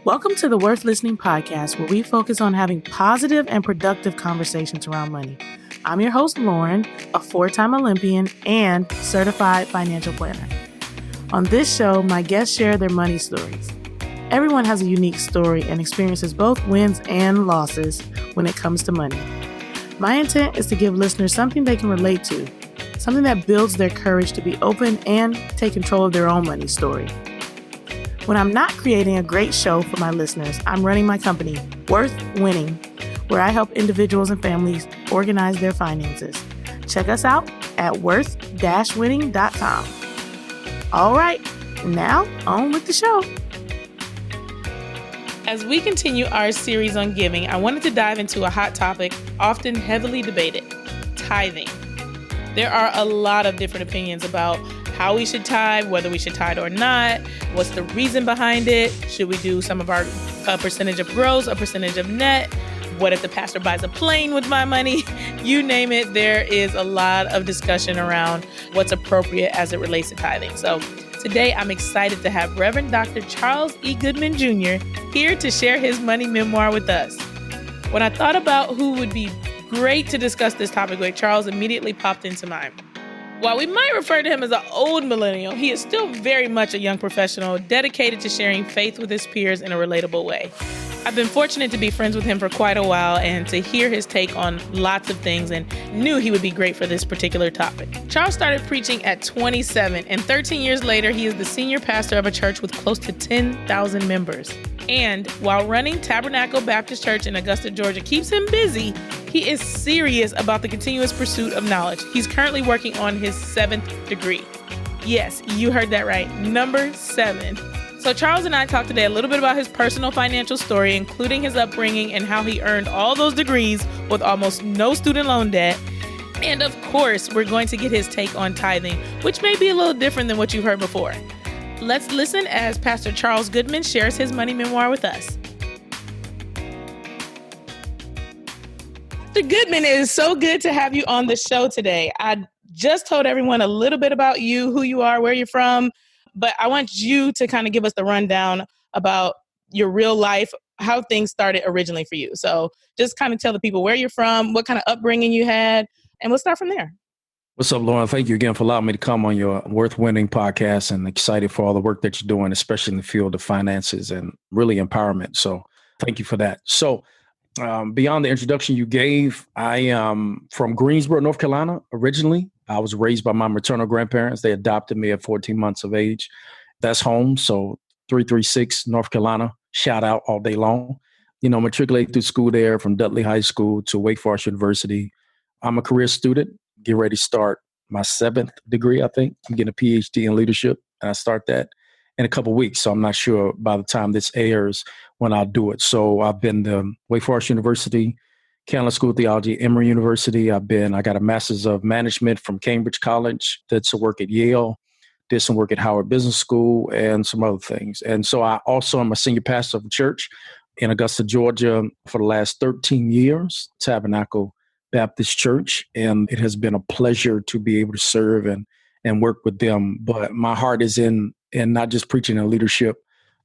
Welcome to the Worth Listening podcast, where we focus on having positive and productive conversations around money. I'm your host, Lauren, a 4-time Olympian and certified financial planner. On this show, my guests share their money stories. Everyone has a unique story and experiences both wins and losses when it comes to money. My intent is to give listeners something they can relate to, something that builds their courage to be open and take control of their own money story. When I'm not creating a great show for my listeners, I'm running my company, Worth Winning, where I help individuals and families organize their finances. Check us out at worth-winning.com. All right, now on with the show. As we continue our series on giving, I wanted to dive into a hot topic, often heavily debated, tithing. There are a lot of different opinions about how we should tithe, whether we should tithe or not, what's the reason behind it, should we do some of our percentage of gross, a percentage of net, what if the pastor buys a plane with my money, you name it, there is a lot of discussion around what's appropriate as it relates to tithing. So today I'm excited to have Reverend Dr. Charles E Goodman Jr. here to share his money memoir with us. When I thought about who would be great to discuss this topic with, Charles immediately popped into mind. While we might refer to him as an old millennial, he is still very much a young professional dedicated to sharing faith with his peers in a relatable way. I've been fortunate to be friends with him for quite a while and to hear his take on lots of things, and knew he would be great for this particular topic. Charles started preaching at 27, and 13 years later, he is the senior pastor of a church with close to 10,000 members. And while running Tabernacle Baptist Church in Augusta, Georgia keeps him busy, he is serious about the continuous pursuit of knowledge. He's currently working on his 7th degree. Yes, you heard that right. Number 7. So Charles and I talked today a little bit about his personal financial story, including his upbringing and how he earned all those degrees with almost no student loan debt. And of course, we're going to get his take on tithing, which may be a little different than what you've heard before. Let's listen as Pastor Charles Goodman shares his money memoir with us. Mr. Goodman, it is so good to have you on the show today. I just told everyone a little bit about you, who you are, where you're from, but I want you to kind of give us the rundown about your real life, how things started originally for you. So just kind of tell the people where you're from, what kind of upbringing you had, and we'll start from there. What's up, Lauren? Thank you again for allowing me to come on your Worth Winning podcast, and excited for all the work that you're doing, especially in the field of finances and really empowerment. So thank you for that. So beyond the introduction you gave, I am from Greensboro, North Carolina, originally. I was raised by my maternal grandparents. They adopted me at 14 months of age. That's home. So 336 North Carolina, shout out all day long. Matriculated through school there from Dudley High School to Wake Forest University. I'm a career student, get ready to start my 7th degree, I think. I'm getting a PhD in leadership, and I start that in a couple of weeks. So I'm not sure by the time this airs when I'll do it. So I've been to Wake Forest University, Candler School of Theology, Emory University. I got a master's of management from Cambridge College. Did some work at Yale, did some work at Howard Business School, and some other things. And so I also am a senior pastor of a church in Augusta, Georgia for the last 13 years, Tabernacle Baptist Church. And it has been a pleasure to be able to serve and work with them. But my heart is in not just preaching and leadership,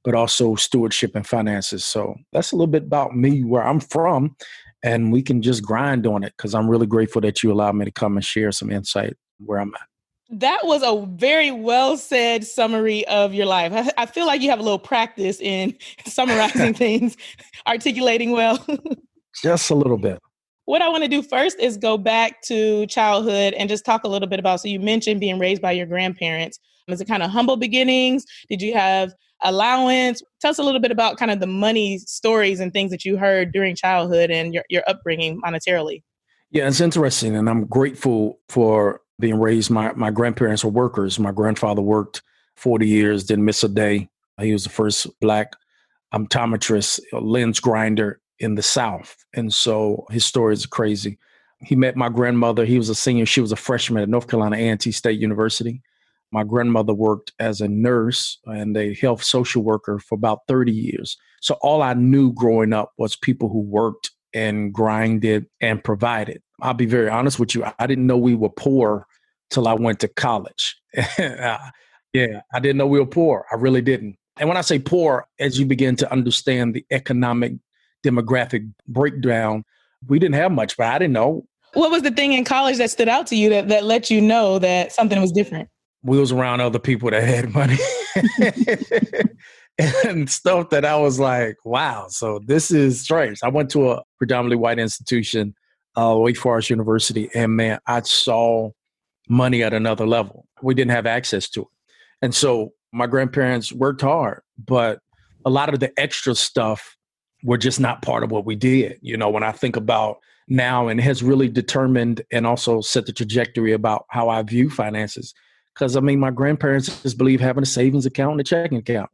but also stewardship and finances. So that's a little bit about me, where I'm from, and we can just grind on it, because I'm really grateful that you allowed me to come and share some insight where I'm at. That was a very well said summary of your life. I feel like you have a little practice in summarizing things, articulating well. Just a little bit. What I want to do first is go back to childhood and just talk a little bit about, so you mentioned being raised by your grandparents. Was it kind of humble beginnings? Did you have allowance? Tell us a little bit about kind of the money stories and things that you heard during childhood and your upbringing monetarily. Yeah, it's interesting. And I'm grateful for being raised. My grandparents were workers. My grandfather worked 40 years, didn't miss a day. He was the first Black optometrist, lens grinder in the South. And so his story is crazy. He met my grandmother. He was a senior. She was a freshman at North Carolina A&T State University. My grandmother worked as a nurse and a health social worker for about 30 years. So all I knew growing up was people who worked and grinded and provided. I'll be very honest with you. I didn't know we were poor till I went to college. Yeah, I didn't know we were poor. I really didn't. And when I say poor, as you begin to understand the economic demographic breakdown, we didn't have much, but I didn't know. What was the thing in college that stood out to you that let you know that something was different? We was around other people that had money and stuff that I was like, wow, so this is strange. I went to a predominantly white institution, Wake Forest University, and man, I saw money at another level. We didn't have access to it. And so my grandparents worked hard, but a lot of the extra stuff were just not part of what we did. You know, when I think about now, and it has really determined and also set the trajectory about how I view finances. Because I mean, my grandparents just believe having a savings account and a checking account.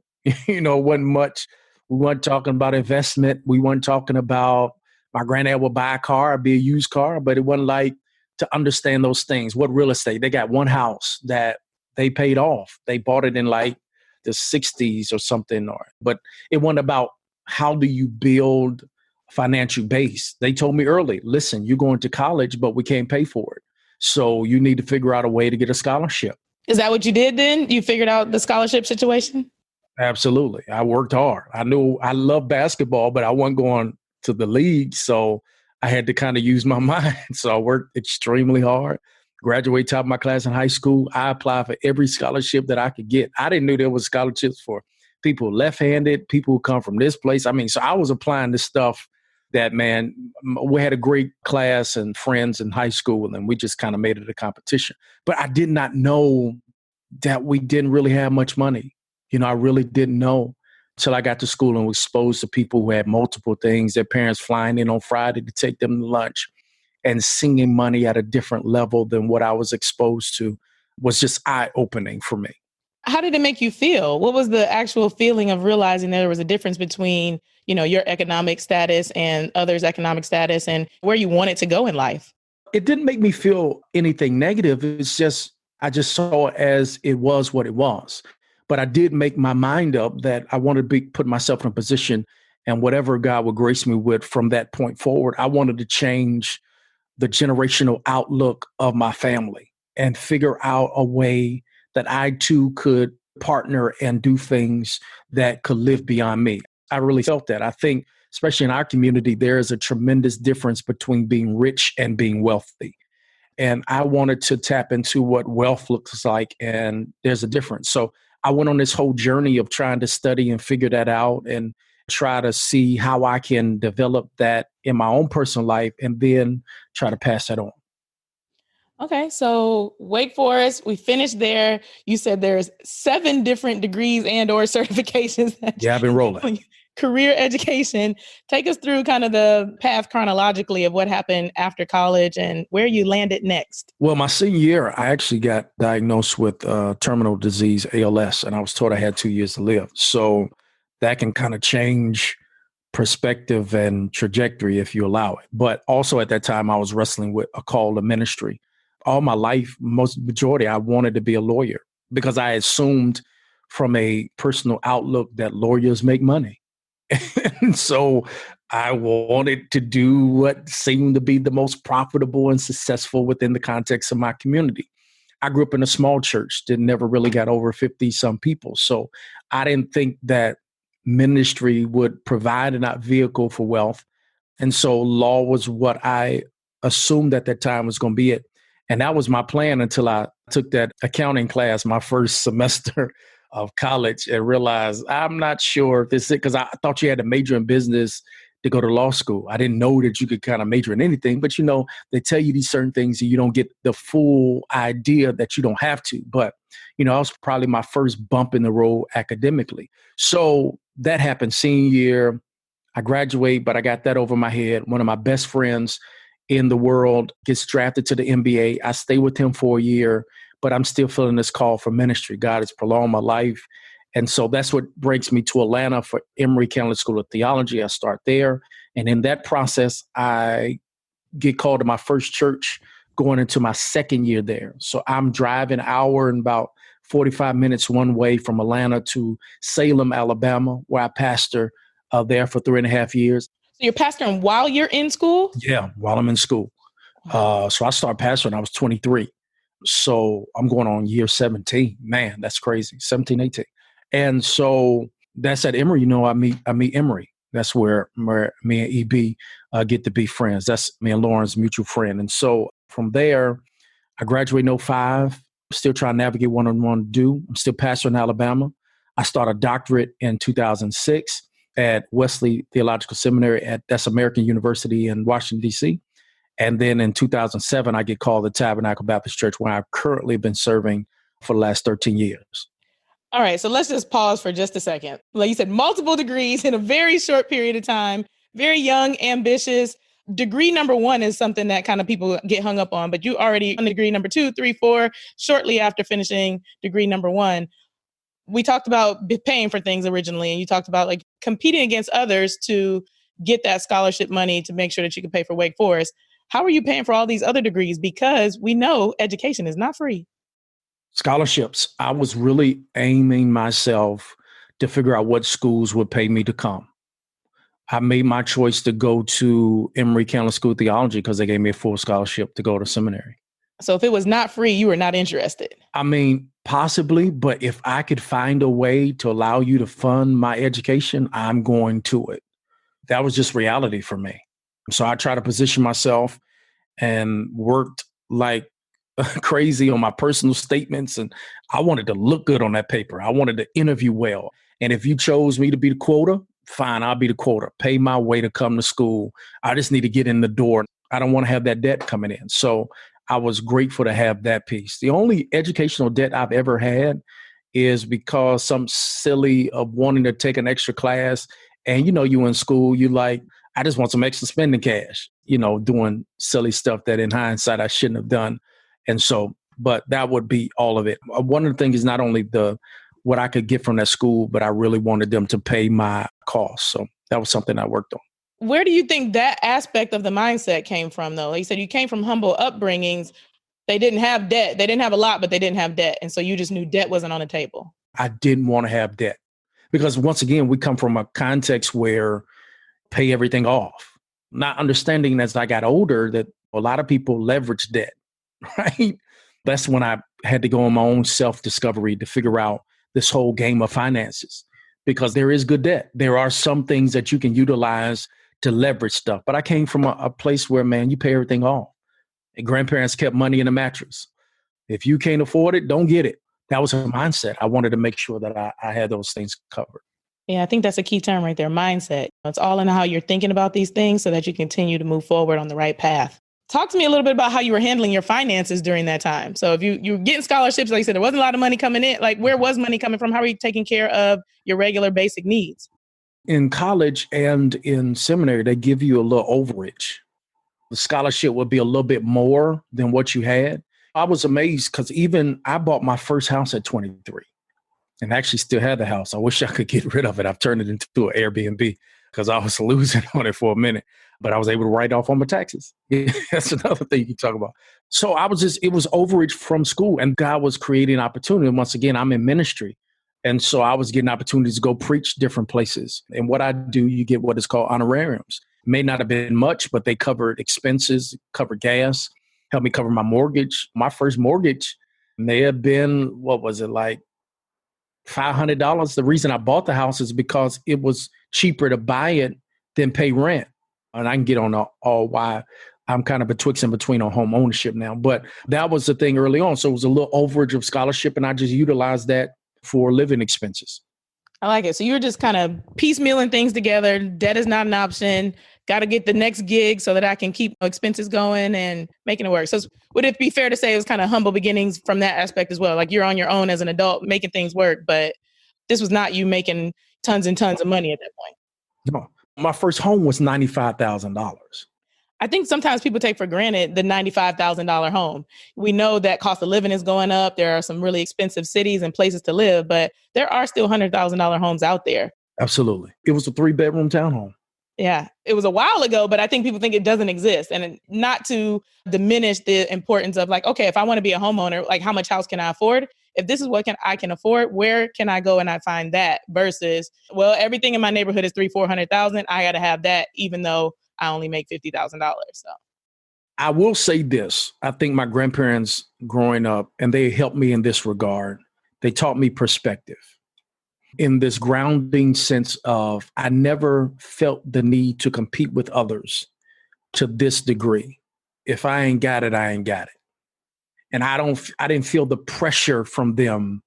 You know, it wasn't much. We weren't talking about investment. We weren't talking about my granddad would buy a car, be a used car, but it wasn't like to understand those things. What real estate? They got one house that they paid off. They bought it in like the 60s or something. But it wasn't about how do you build a financial base. They told me early, listen, you're going to college, but we can't pay for it. So you need to figure out a way to get a scholarship. Is that what you did then? You figured out the scholarship situation? Absolutely. I worked hard. I knew I loved basketball, but I wasn't going to the league. So I had to kind of use my mind. So I worked extremely hard, graduated top of my class in high school. I applied for every scholarship that I could get. I didn't know there was scholarships for people left-handed, people who come from this place. I mean, so I was applying this stuff that, man, we had a great class and friends in high school, and we just kind of made it a competition. But I did not know that we didn't really have much money. You know, I really didn't know until I got to school and was exposed to people who had multiple things, their parents flying in on Friday to take them to lunch and seeing money at a different level than what I was exposed to was just eye-opening for me. How did it make you feel? What was the actual feeling of realizing there was a difference between, you know, your economic status and others' economic status and where you wanted to go in life? It didn't make me feel anything negative. It's just, I just saw it as it was what it was. But I did make my mind up that I wanted to put myself in a position, and whatever God would grace me with from that point forward, I wanted to change the generational outlook of my family and figure out a way that I too could partner and do things that could live beyond me. I really felt that. I think, especially in our community, there is a tremendous difference between being rich and being wealthy. And I wanted to tap into what wealth looks like, and there's a difference. So I went on this whole journey of trying to study and figure that out and try to see how I can develop that in my own personal life and then try to pass that on. Okay, so Wake Forest, we finished there. You said there's 7 different degrees and or certifications. Yeah, I've been rolling. Career education. Take us through kind of the path chronologically of what happened after college and where you landed next. Well, my senior year, I actually got diagnosed with terminal disease, ALS, and I was told I had 2 years to live. So that can kind of change perspective and trajectory if you allow it. But also at that time, I was wrestling with a call to ministry. All my life, majority, I wanted to be a lawyer because I assumed from a personal outlook that lawyers make money. And so I wanted to do what seemed to be the most profitable and successful within the context of my community. I grew up in a small church that never really got over 50 some people. So I didn't think that ministry would provide a vehicle for wealth. And so law was what I assumed at that time was going to be it. And that was my plan until I took that accounting class my first semester of college and realized I'm not sure if this is it, because I thought you had to major in business to go to law school. I didn't know that you could kind of major in anything, but you know, they tell you these certain things and you don't get the full idea that you don't have to. But, you know, I was probably my first bump in the road academically. So that happened senior year. I graduate, but I got that over my head. One of my best friends in the world gets drafted to the NBA. I stay with him for a year, but I'm still feeling this call for ministry. God has prolonged my life. And so that's what brings me to Atlanta for Emory County School of Theology. I start there. And in that process, I get called to my first church going into my second year there. So I'm driving an hour and about 45 minutes one way from Atlanta to Salem, Alabama, where I pastor there for 3.5 years. So you're pastoring while you're in school? Yeah, while I'm in school. So I started pastoring when I was 23. So I'm going on year 17. Man, that's crazy. 17, 18. And so that's at Emory. I meet Emory. That's where me and EB get to be friends. That's me and Lauren's mutual friend. And so from there, I graduated in '05. Still trying to navigate what I want to do. I'm still pastor in Alabama. I started a doctorate in 2006 at Wesley Theological Seminary that's American University in Washington, D.C. And then in 2007, I get called the Tabernacle Baptist Church, where I've currently been serving for the last 13 years. All right, so let's just pause for just a second. Like you said, multiple degrees in a very short period of time, very young, ambitious. Degree number one is something that kind of people get hung up on, but you already on degree number 2, 3, 4, shortly after finishing degree number 1. We talked about paying for things originally, and you talked about like competing against others to get that scholarship money to make sure that you can pay for Wake Forest. How are you paying for all these other degrees? Because we know education is not free. Scholarships. I was really aiming myself to figure out what schools would pay me to come. I made my choice to go to Emory County School of Theology because they gave me a full scholarship to go to seminary. So if it was not free, you were not interested. I mean, possibly, but if I could find a way to allow you to fund my education, I'm going to it. That was just reality for me. So I tried to position myself and worked like crazy on my personal statements. And I wanted to look good on that paper. I wanted to interview well. And if you chose me to be the quota, fine, I'll be the quota. Pay my way to come to school. I just need to get in the door. I don't want to have that debt coming in. So I was grateful to have that piece. The only educational debt I've ever had is because some silly of wanting to take an extra class. And, you in school, you like, I just want some extra spending cash, doing silly stuff that in hindsight I shouldn't have done. And so, but that would be all of it. One of the things is not only what I could get from that school, but I really wanted them to pay my costs. So that was something I worked on. Where do you think that aspect of the mindset came from, though? Like you said, you came from humble upbringings. They didn't have debt. They didn't have a lot, but they didn't have debt. And so you just knew debt wasn't on the table. I didn't want to have debt because once again, we come from a context where pay everything off. Not understanding as I got older that a lot of people leverage debt, right? That's when I had to go on my own self-discovery to figure out this whole game of finances because there is good debt. There are some things that you can utilize to leverage stuff. But I came from a place where, man, you pay everything off. And grandparents kept money in the mattress. If you can't afford it, don't get it. That was a mindset. I wanted to make sure that I had those things covered. Yeah, I think that's a key term right there, mindset. It's all in how you're thinking about these things so that you continue to move forward on the right path. Talk to me a little bit about how you were handling your finances during that time. So if you were getting scholarships, like you said, there wasn't a lot of money coming in. Like where was money coming from? How are you taking care of your regular basic needs? In college and in seminary, they give you a little overage. The scholarship would be a little bit more than what you had. I was amazed because even I bought my first house at 23 and actually still had the house. I wish I could get rid of it. I've turned it into an Airbnb because I was losing on it for a minute, but I was able to write off on my taxes. That's another thing you talk about. So it was overage from school and God was creating opportunity. And once again, I'm in ministry. And so I was getting opportunities to go preach different places. And what I do, you get what is called honorariums. May not have been much, but they covered expenses, covered gas, helped me cover my mortgage. My first mortgage may have been, what was it, like $500. The reason I bought the house is because it was cheaper to buy it than pay rent. And I can get on all why I'm kind of betwixt and between on home ownership now. But that was the thing early on. So it was a little overage of scholarship, and I just utilized that for living expenses. I like it. So you're just kind of piecemealing things together. Debt is not an option. Got to get the next gig so that I can keep expenses going and making it work. So would it be fair to say it was kind of humble beginnings from that aspect as well? Like you're on your own as an adult making things work, but this was not you making tons and tons of money at that point. No, my first home was $95,000. I think sometimes people take for granted the $95,000 home. We know that cost of living is going up. There are some really expensive cities and places to live, but there are still $100,000 homes out there. Absolutely. It was a 3-bedroom townhome. Yeah, it was a while ago, but I think people think it doesn't exist. And not to diminish the importance of like, okay, if I want to be a homeowner, like how much house can I afford? If this is what I can afford, where can I go and I find that versus, well, everything in my neighborhood is $300,000-$400,000. I got to have that, even though I only make $50,000. So I will say this. I think my grandparents growing up, and they helped me in this regard. They taught me perspective. in this grounding sense of I never felt the need to compete with others to this degree. If I ain't got it, I ain't got it. And I didn't feel the pressure from them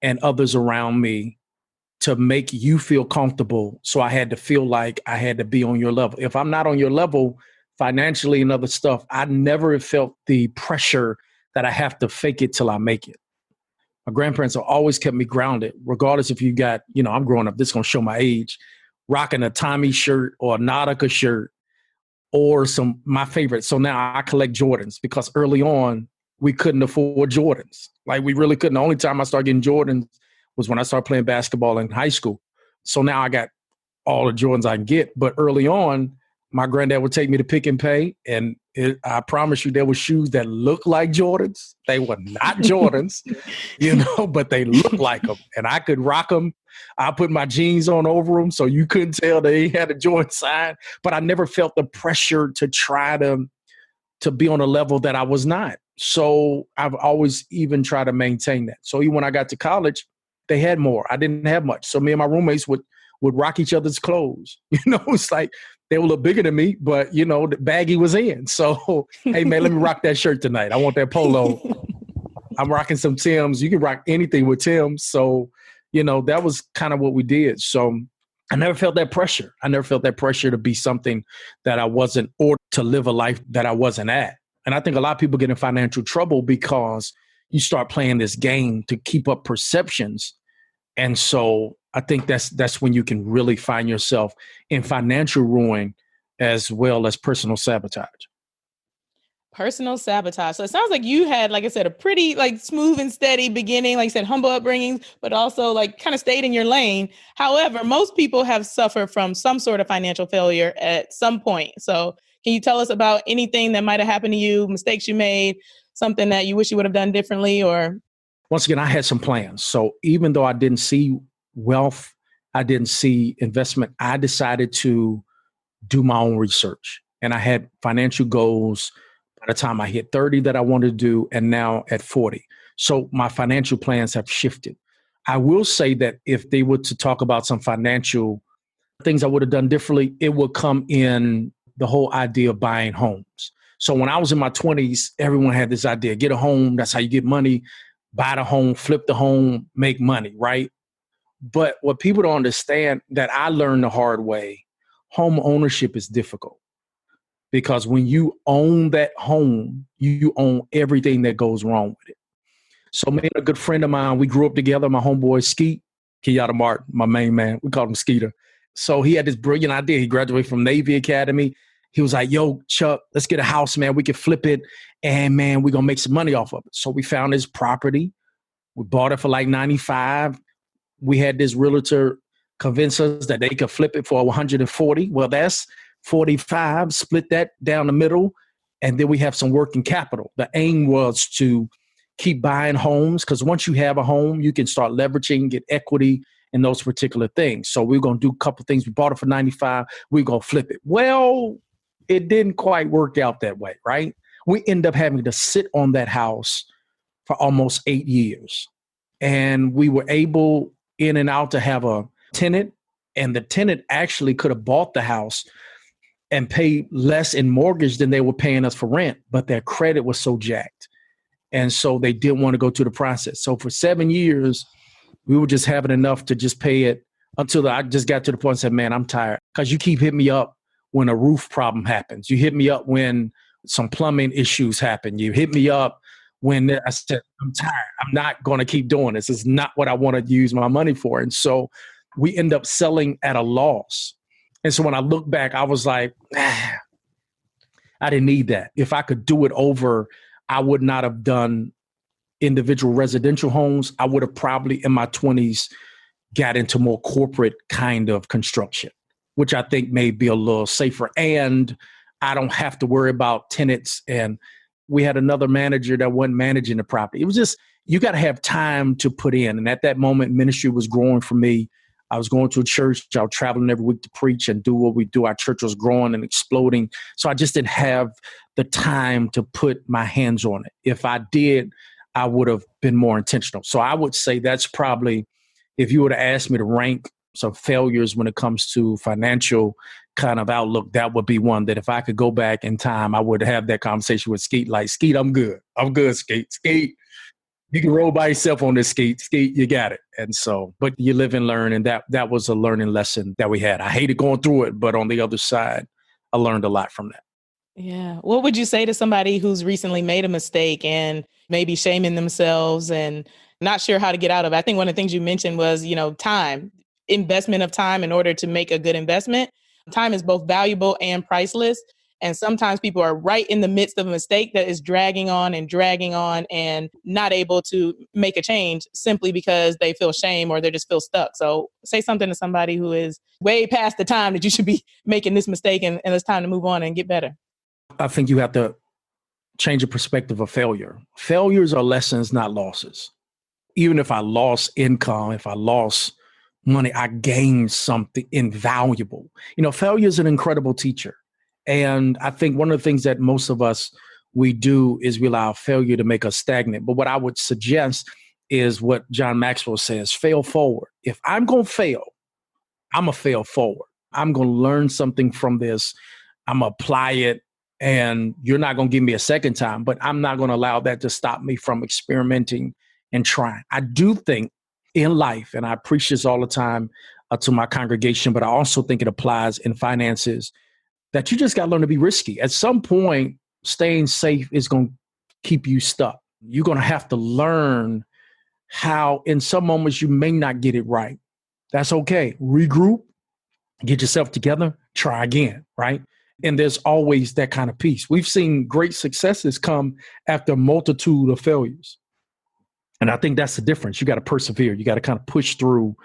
and others around me to make you feel comfortable. So I had to feel like I had to be on your level. If I'm not on your level financially and other stuff, I never felt the pressure that I have to fake it till I make it. My grandparents have always kept me grounded, regardless if you got, I'm growing up, this is going to show my age, rocking a Tommy shirt or a Nautica shirt or my favorite. So now I collect Jordans because early on we couldn't afford Jordans. Like we really couldn't. The only time I started getting Jordans was when I started playing basketball in high school. So now I got all the Jordans I can get. But early on, my granddad would take me to Pick and Pay. And I promise you, there were shoes that looked like Jordans. They were not Jordans, but they looked like them. And I could rock them. I put my jeans on over them so you couldn't tell they had a Jordan sign. But I never felt the pressure to try to be on a level that I was not. So I've always even tried to maintain that. So even when I got to college, they had more. I didn't have much. So me and my roommates would rock each other's clothes. It's like they were a little bigger than me, but the baggy was in. So, hey man, let me rock that shirt tonight. I want that polo. I'm rocking some Timbs. You can rock anything with Timbs. So, that was kind of what we did. So I never felt that pressure. I never felt that pressure to be something that I wasn't, or to live a life that I wasn't at. And I think a lot of people get in financial trouble because you start playing this game to keep up perceptions. And so I think that's when you can really find yourself in financial ruin as well as personal sabotage. Personal sabotage. So it sounds like you had, like I said, a pretty smooth and steady beginning, like you said, humble upbringing, but also kind of stayed in your lane. However, most people have suffered from some sort of financial failure at some point. So can you tell us about anything that might have happened to you, mistakes you made, something that you wish you would have done differently? Or once again, I had some plans. So even though I didn't see wealth, I didn't see investment, I decided to do my own research. And I had financial goals by the time I hit 30 that I wanted to do, and now at 40. So my financial plans have shifted. I will say that if they were to talk about some financial things I would have done differently, it would come in the whole idea of buying homes. So when I was in my 20s, everyone had this idea, get a home, that's how you get money, buy the home, flip the home, make money, right? But what people don't understand, that I learned the hard way, home ownership is difficult. Because when you own that home, you own everything that goes wrong with it. So me and a good friend of mine, we grew up together, my homeboy Skeet, Kenyatta Martin, my main man, we called him Skeeter. So he had this brilliant idea. He graduated from Navy Academy. He was like, yo, Chuck, let's get a house, man. We can flip it. And man, we're going to make some money off of it. So we found his property. We bought it for like $95. We had this realtor convince us that they could flip it for $140. Well, that's $45. Split that down the middle. And then we have some working capital. The aim was to keep buying homes, because once you have a home, you can start leveraging, get equity in those particular things. So we're going to do a couple of things. We bought it for $95. We're going to flip it. Well, it didn't quite work out that way, right? We end up having to sit on that house for almost 8 years. And we were able in and out to have a tenant, and the tenant actually could have bought the house and paid less in mortgage than they were paying us for rent, but their credit was so jacked. And so they didn't want to go through the process. So for 7 years, we were just having enough to just pay it until I just got to the point and said, man, I'm tired. Because you keep hitting me up when a roof problem happens. You hit me up when some plumbing issues happen. You hit me up when I said, I'm tired. I'm not going to keep doing this. It's not what I want to use my money for. And so we end up selling at a loss. And so when I look back, I was like, I didn't need that. If I could do it over, I would not have done individual residential homes. I would have probably in my 20s got into more corporate kind of construction, which I think may be a little safer. And I don't have to worry about tenants. And we had another manager that wasn't managing the property. It was just, you got to have time to put in. And at that moment, ministry was growing for me. I was going to a church. I was traveling every week to preach and do what we do. Our church was growing and exploding. So I just didn't have the time to put my hands on it. If I did, I would have been more intentional. So I would say that's probably, if you were to ask me to rank some failures when it comes to financial kind of outlook, that would be one that if I could go back in time, I would have that conversation with Skeet. Like, Skeet, I'm good. I'm good, Skeet. Skeet, you can roll by yourself on this, Skeet. Skeet, you got it. And so, but you live and learn. And that was a learning lesson that we had. I hated going through it, but on the other side, I learned a lot from that. Yeah. What would you say to somebody who's recently made a mistake and maybe shaming themselves and not sure how to get out of it? I think one of the things you mentioned was, time, investment of time in order to make a good investment. Time is both valuable and priceless. And sometimes people are right in the midst of a mistake that is dragging on and not able to make a change simply because they feel shame or they just feel stuck. So say something to somebody who is way past the time that you should be making this mistake and it's time to move on and get better. I think you have to change the perspective of failure. Failures are lessons, not losses. Even if I lost income, if I lost money, I gained something invaluable. Failure is an incredible teacher. And I think one of the things that most of us, we do is we allow failure to make us stagnant. But what I would suggest is what John Maxwell says, fail forward. If I'm going to fail, I'm going to fail forward. I'm going to learn something from this. I'm going to apply it. And you're not going to give me a second time, but I'm not going to allow that to stop me from experimenting and trying. I do think in life, and I preach this all the time to my congregation, but I also think it applies in finances, that you just got to learn to be risky. At some point, staying safe is going to keep you stuck. You're going to have to learn how in some moments you may not get it right. That's okay. Regroup, get yourself together, try again, right? And there's always that kind of peace. We've seen great successes come after a multitude of failures. And I think that's the difference. You got to persevere. You got to kind of push through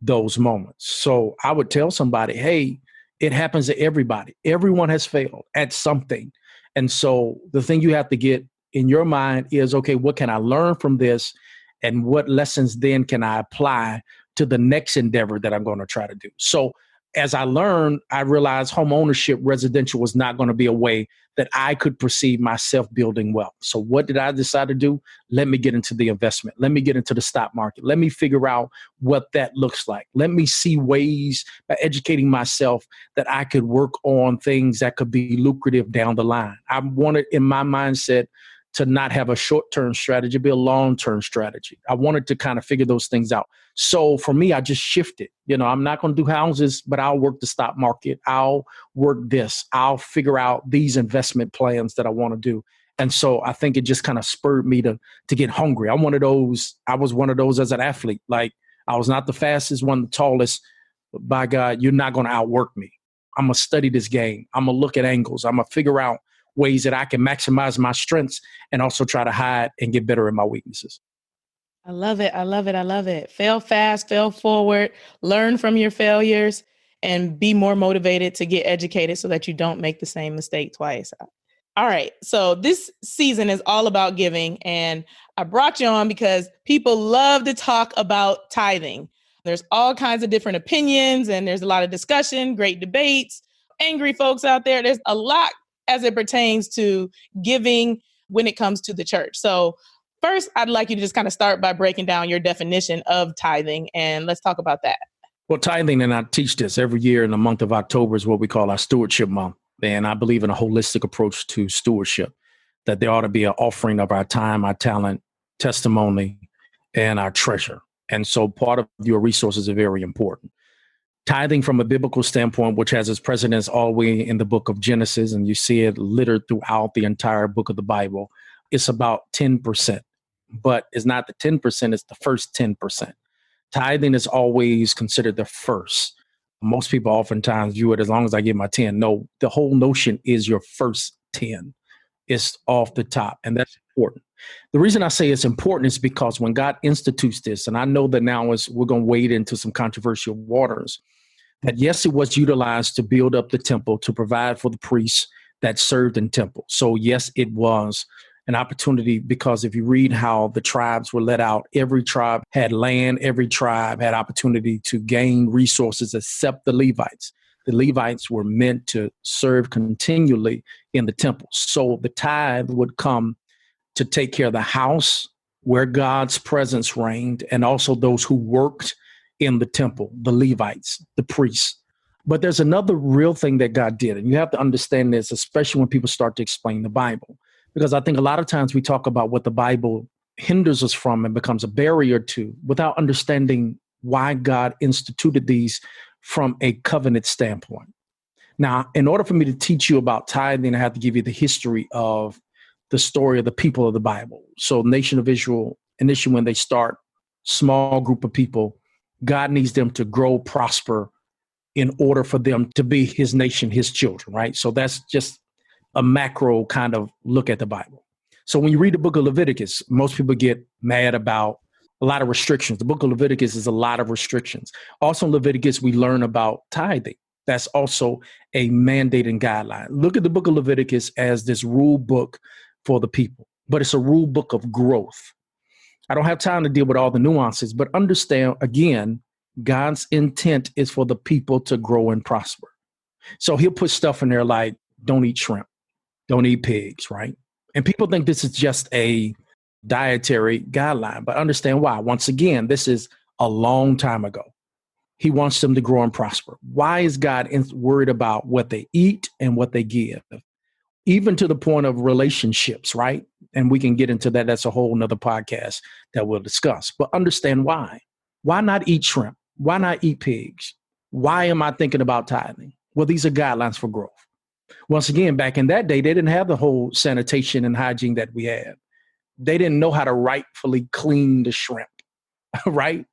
those moments. So I would tell somebody, hey, it happens to everybody. Everyone has failed at something. And so the thing you have to get in your mind is, okay, what can I learn from this? And what lessons then can I apply to the next endeavor that I'm going to try to do? So as I learned, I realized home ownership residential was not going to be a way that I could perceive myself building wealth. So what did I decide to do? Let me get into the investment. Let me get into the stock market. Let me figure out what that looks like. Let me see ways by educating myself that I could work on things that could be lucrative down the line. I wanted in my mindset to not have a short-term strategy, be a long-term strategy. I wanted to kind of figure those things out. So for me, I just shifted. I'm not going to do houses, but I'll work the stock market. I'll work this. I'll figure out these investment plans that I want to do. And so I think it just kind of spurred me to get hungry. I was one of those as an athlete. Like, I was not the fastest, one the tallest, but by God, you're not going to outwork me. I'm going to study this game. I'm going to look at angles. I'm going to figure out ways that I can maximize my strengths and also try to hide and get better at my weaknesses. I love it. I love it. I love it. Fail fast, fail forward, learn from your failures, and be more motivated to get educated so that you don't make the same mistake twice. All right. So this season is all about giving. And I brought you on because people love to talk about tithing. There's all kinds of different opinions and there's a lot of discussion, great debates, angry folks out there. There's a lot as it pertains to giving when it comes to the church. So first, I'd like you to just kind of start by breaking down your definition of tithing, and let's talk about that. Well, tithing, and I teach this every year in the month of October, is what we call our stewardship month. And I believe in a holistic approach to stewardship, that there ought to be an offering of our time, our talent, testimony, and our treasure. And so part of your resources are very important. Tithing from a biblical standpoint, which has its precedence all the way in the book of Genesis, and you see it littered throughout the entire book of the Bible, it's about 10%. But it's not the 10%, it's the first 10%. Tithing is always considered the first. Most people oftentimes view it as long as I give my 10. No, the whole notion is your first 10. It's off the top, and that's important. The reason I say it's important is because when God institutes this, and I know that now we're going to wade into some controversial waters, that yes, it was utilized to build up the temple, to provide for the priests that served in temple. So yes, it was an opportunity, because if you read how the tribes were let out, every tribe had land, every tribe had opportunity to gain resources except the Levites. The Levites were meant to serve continually in the temple. So the tithe would come to take care of the house where God's presence reigned, and also those who worked in the temple, the Levites, the priests. But there's another real thing that God did. And you have to understand this, especially when people start to explain the Bible. Because I think a lot of times we talk about what the Bible hinders us from and becomes a barrier to without understanding why God instituted these from a covenant standpoint. Now, in order for me to teach you about tithing, I have to give you the history of the story of the people of the Bible. So nation of Israel, initially when they start, small group of people, God needs them to grow, prosper in order for them to be his nation, his children, right? So that's just a macro kind of look at the Bible. So when you read the book of Leviticus, most people get mad about a lot of restrictions. The book of Leviticus is a lot of restrictions. Also in Leviticus, we learn about tithing. That's also a mandate and guideline. Look at the book of Leviticus as this rule book for the people, but it's a rule book of growth. I don't have time to deal with all the nuances, but understand, again, God's intent is for the people to grow and prosper. So he'll put stuff in there like, don't eat shrimp, don't eat pigs, right? And people think this is just a dietary guideline, but understand why. Once again, this is a long time ago. He wants them to grow and prosper. Why is God worried about what they eat and what they give? Even to the point of relationships, right? And we can get into that. That's a whole nother podcast that we'll discuss. But understand why. Why not eat shrimp? Why not eat pigs? Why am I thinking about tithing? Well, these are guidelines for growth. Once again, back in that day, they didn't have the whole sanitation and hygiene that we have. They didn't know how to rightfully clean the shrimp, right?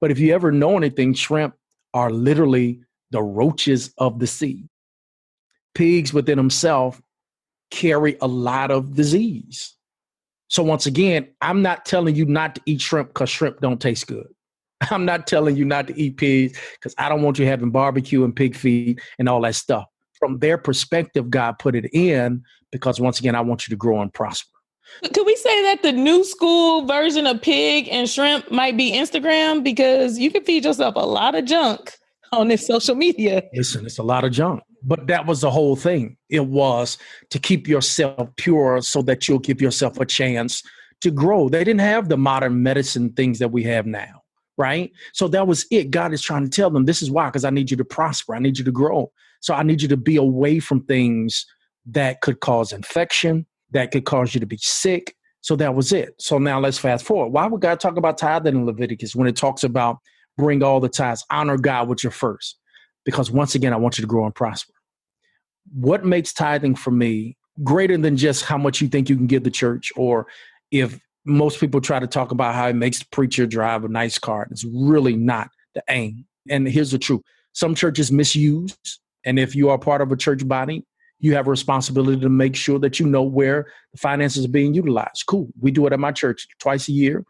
But if you ever know anything, shrimp are literally the roaches of the sea. Pigs within themselves carry a lot of disease. So once again, I'm not telling you not to eat shrimp because shrimp don't taste good. I'm not telling you not to eat pigs because I don't want you having barbecue and pig feet and all that stuff. From their perspective, God put it in because once again, I want you to grow and prosper. Could we say that the new school version of pig and shrimp might be Instagram? Because you can feed yourself a lot of junk on this social media. Listen, it's a lot of junk. But that was the whole thing. It was to keep yourself pure so that you'll give yourself a chance to grow. They didn't have the modern medicine things that we have now, right? So that was it. God is trying to tell them, this is why, because I need you to prosper. I need you to grow. So I need you to be away from things that could cause infection, that could cause you to be sick. So that was it. So now let's fast forward. Why would God talk about tithing in Leviticus when it talks about bring all the tithes, honor God with your first? Because once again, I want you to grow and prosper. What makes tithing for me greater than just how much you think you can give the church, or if most people try to talk about how it makes the preacher drive a nice car, it's really not the aim. And here's the truth. Some churches misuse. And if you are part of a church body, you have a responsibility to make sure that you know where the finances are being utilized. Cool. We do it at my church twice a year.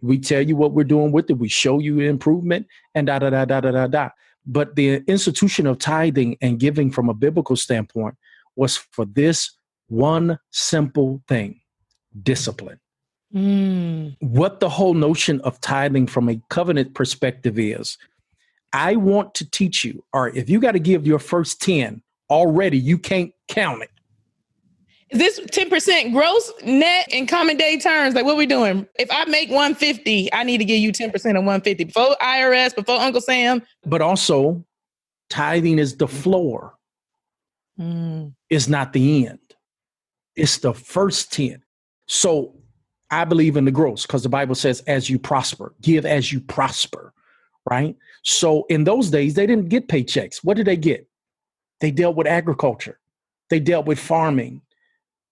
We tell you what we're doing with it. We show you improvement and da, da, da, da, da, da, da. But the institution of tithing and giving from a biblical standpoint was for this one simple thing, discipline. What the whole notion of tithing from a covenant perspective is, I want to teach you, all right, if you got to give your first 10 already, you can't count it. Is this 10% gross, net, and common day terms? Like, what are we doing? If I make 150, I need to give you 10% of 150 before IRS, before Uncle Sam. But also, tithing is the floor. It's not the end. It's the first 10. So I believe in the gross because the Bible says, as you prosper, give as you prosper, right? So in those days, they didn't get paychecks. What did they get? They dealt with agriculture. They dealt with farming.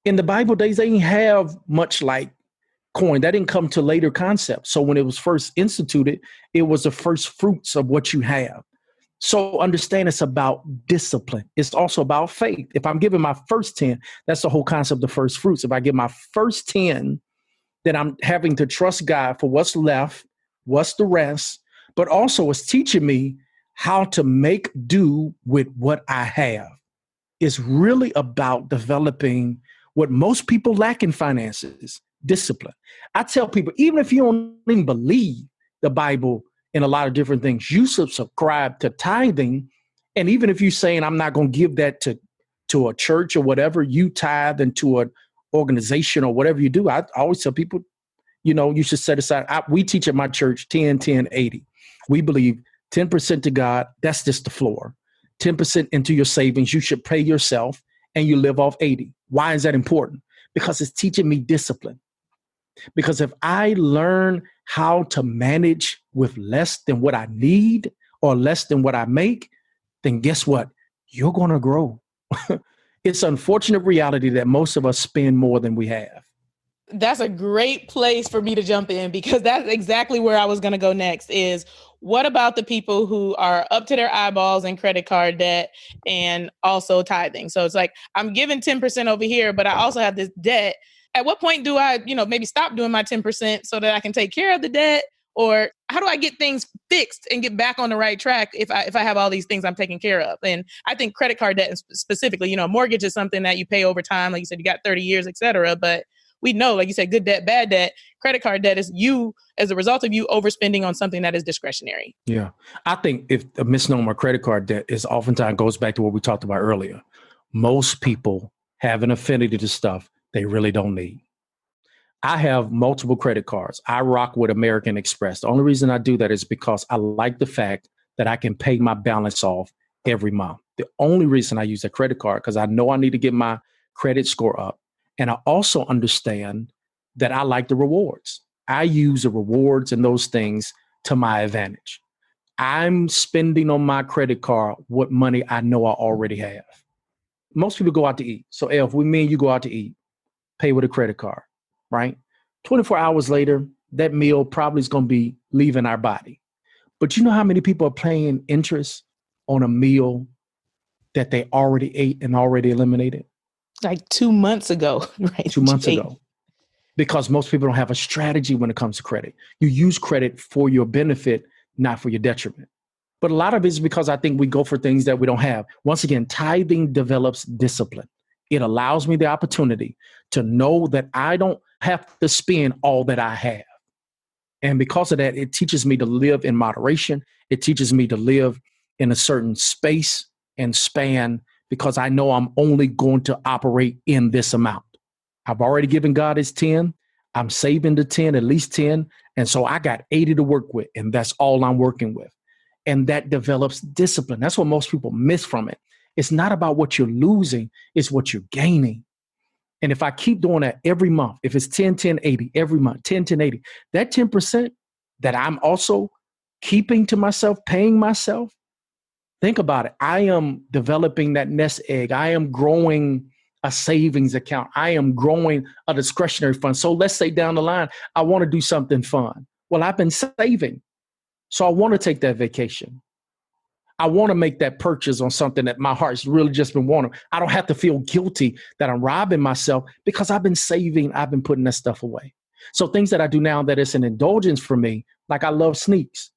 In the Bible days, they didn't have much like coin. That didn't come to later concepts. So when it was first instituted, it was the first fruits of what you have. So understand it's about discipline. It's also about faith. If I'm giving my first 10, that's the whole concept of first fruits. If I give my first 10, then I'm having to trust God for what's left, what's the rest, but also it's teaching me how to make do with what I have. It's really about developing what most people lack in finances, discipline. I tell people, even if you don't even believe the Bible in a lot of different things, you subscribe to tithing. And even if you're saying, I'm not going to give that to a church or whatever, you tithe into an organization or whatever you do. I always tell people, You should set aside. We teach at my church 10, 10, 80. We believe 10% to God, that's just the floor. 10% into your savings, you should pay yourself, and you live off 80. Why is that important? Because it's teaching me discipline. Because if I learn how to manage with less than what I need or less than what I make, then guess what? You're going to grow. It's an unfortunate reality that most of us spend more than we have. That's a great place for me to jump in, because that's exactly where I was going to go next. Is what about the people who are up to their eyeballs in credit card debt and also tithing? So it's like, I'm giving 10% over here, but I also have this debt. At what point do I, maybe stop doing my 10% so that I can take care of the debt? Or how do I get things fixed and get back on the right track if I have all these things I'm taking care of? And I think credit card debt specifically, mortgage is something that you pay over time. Like you said, you got 30 years, et cetera. But we know, like you said, good debt, bad debt. Credit card debt is you as a result of you overspending on something that is discretionary. Yeah. I think if a misnomer credit card debt is oftentimes goes back to what we talked about earlier. Most people have an affinity to stuff they really don't need. I have multiple credit cards. I rock with American Express. The only reason I do that is because I like the fact that I can pay my balance off every month. The only reason I use a credit card, because I know I need to get my credit score up. And I also understand that I like the rewards. I use the rewards and those things to my advantage. I'm spending on my credit card what money I know I already have. Most people go out to eat. So if me and you go out to eat, pay with a credit card, right? 24 hours later, that meal probably is going to be leaving our body. But you know how many people are paying interest on a meal that they already ate and already eliminated? Like 2 months ago, right? 2 months ago. Because most people don't have a strategy when it comes to credit. You use credit for your benefit, not for your detriment. But a lot of it is because I think we go for things that we don't have. Once again, tithing develops discipline. It allows me the opportunity to know that I don't have to spend all that I have. And because of that, it teaches me to live in moderation. It teaches me to live in a certain space and span, because I know I'm only going to operate in this amount. I've already given God his 10. I'm saving the 10, at least 10. And so I got 80 to work with, and that's all I'm working with. And that develops discipline. That's what most people miss from it. It's not about what you're losing, it's what you're gaining. And if I keep doing that every month, if it's 10, 10, 80, every month, 10, 10, 80, that 10% that I'm also keeping to myself, paying myself, think about it. I am developing that nest egg. I am growing a savings account. I am growing a discretionary fund. So let's say down the line, I want to do something fun. Well, I've been saving. So I want to take that vacation. I want to make that purchase on something that my heart's really just been wanting. I don't have to feel guilty that I'm robbing myself because I've been saving. I've been putting that stuff away. So things that I do now that it's an indulgence for me, like I love sneaks.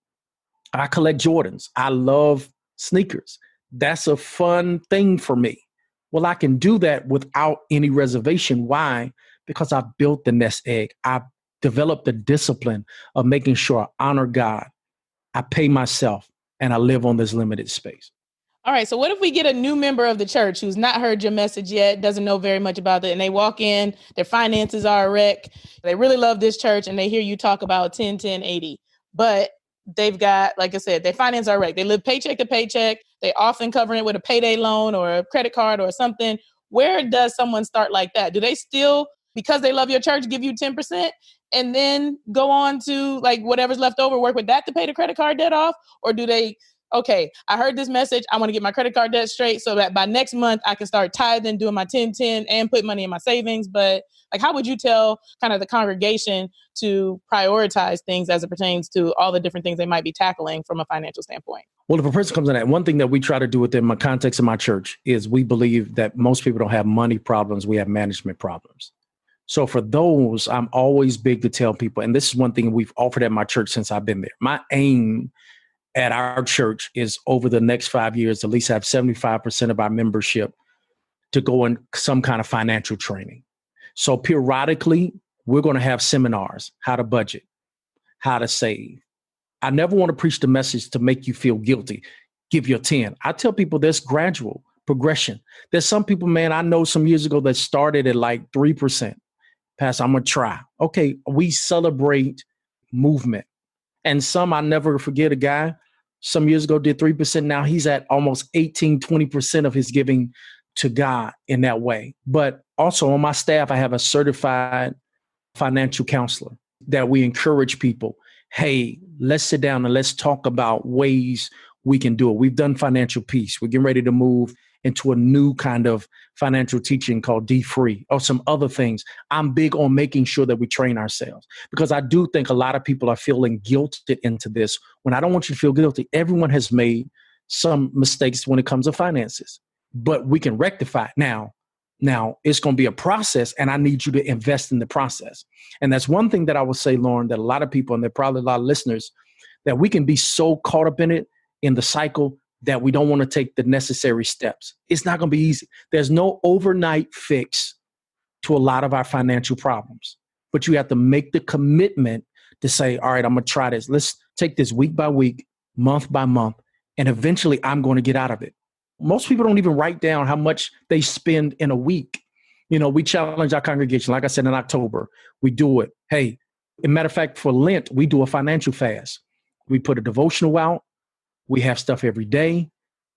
I collect Jordans. I love sneakers. That's a fun thing for me. Well, I can do that without any reservation. Why? Because I built the nest egg. I developed the discipline of making sure I honor God. I pay myself, and I live on this limited space. All right. So what if we get a new member of the church who's not heard your message yet, doesn't know very much about it, and they walk in, their finances are a wreck. They really love this church, and they hear you talk about 10, 10, 80. But they've got, like I said, their finances are a wreck. They live paycheck to paycheck. They often cover it with a payday loan or a credit card or something. Where does someone start like that? Do they still, because they love your church, give you 10%? And then go on to like whatever's left over, work with that to pay the credit card debt off? Or do they, okay, I heard this message, I want to get my credit card debt straight so that by next month I can start tithing, doing my 10-10 and put money in my savings? But like, how would you tell kind of the congregation to prioritize things as it pertains to all the different things they might be tackling from a financial standpoint? Well, if a person comes in that, one thing that we try to do within my context of my church is we believe that most people don't have money problems, we have management problems. So for those, I'm always big to tell people, and this is one thing we've offered at my church since I've been there. My aim at our church is over the next 5 years, at least have 75% of our membership to go in some kind of financial training. So periodically, we're going to have seminars, how to budget, how to save. I never want to preach the message to make you feel guilty. Give your 10. I tell people there's gradual progression. There's some people, man, I know some years ago that started at like 3%. Pastor, I'm going to try. Okay, we celebrate movement. And some, I never forget a guy some years ago did 3%. Now he's at almost 18, 20% of his giving to God in that way. But also on my staff, I have a certified financial counselor that we encourage people. Hey, let's sit down and let's talk about ways we can do it. We've done financial peace. We're getting ready to move into a new kind of financial teaching called D-Free or some other things. I'm big on making sure that we train ourselves because I do think a lot of people are feeling guilted into this when I don't want you to feel guilty. Everyone has made some mistakes when it comes to finances, but we can rectify it now. Now, it's going to be a process, and I need you to invest in the process. And that's one thing that I would say, Lauren, that a lot of people, and there are probably a lot of listeners, that we can be so caught up in it, in the cycle, that we don't want to take the necessary steps. It's not going to be easy. There's no overnight fix to a lot of our financial problems, but you have to make the commitment to say, all right, I'm going to try this. Let's take this week by week, month by month, and eventually I'm going to get out of it. Most people don't even write down how much they spend in a week. You know, we challenge our congregation. Like I said, in October, we do it. Hey, as a matter of fact, for Lent, we do a financial fast. We put a devotional out. We have stuff every day.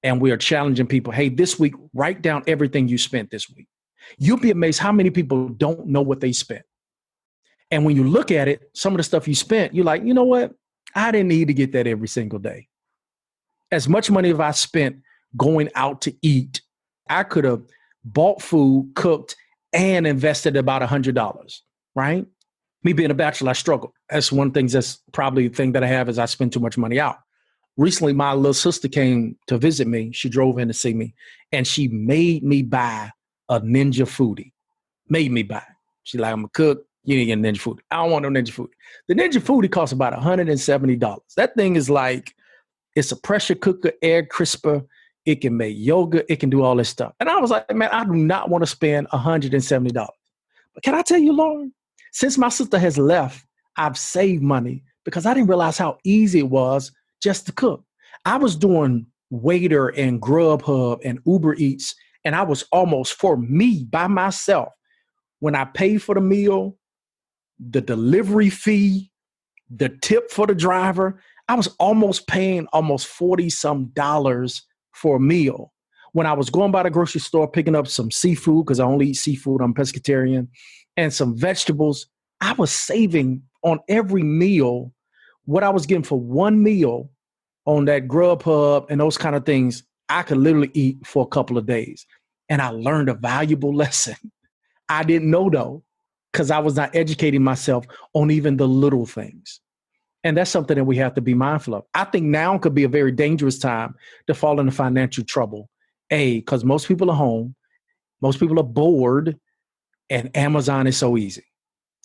And we are challenging people. Hey, this week, write down everything you spent this week. You'll be amazed how many people don't know what they spent. And when you look at it, some of the stuff you spent, you're like, you know what? I didn't need to get that every single day. As much money as I spent going out to eat, I could have bought food, cooked, and invested about $100, right? Me being a bachelor, I struggle. That's one thing that's probably the thing that I have is I spend too much money out. Recently, my little sister came to visit me. She drove in to see me, and she made me buy a Ninja Foodie. Made me buy. She's like, I'm a cook. You need to get a Ninja Foodie. I don't want no Ninja Foodie. The Ninja Foodie costs about $170. That thing is like, it's a pressure cooker, air crisper. It can make yogurt. It can do all this stuff. And I was like, man, I do not want to spend $170. But can I tell you, Lauren, since my sister has left, I've saved money because I didn't realize how easy it was just to cook. I was doing Waiter and Grubhub and Uber Eats, and I was almost, for me, by myself, when I paid for the meal, the delivery fee, the tip for the driver, I was almost paying almost $40-some for a meal. When I was going by the grocery store, picking up some seafood, because I only eat seafood, I'm pescatarian, and some vegetables, I was saving on every meal what I was getting for one meal on that Grubhub and those kind of things. I could literally eat for a couple of days. And I learned a valuable lesson. I didn't know though, because I was not educating myself on even the little things. And that's something that we have to be mindful of. I think now could be a very dangerous time to fall into financial trouble. Because most people are home, most people are bored, and Amazon is so easy.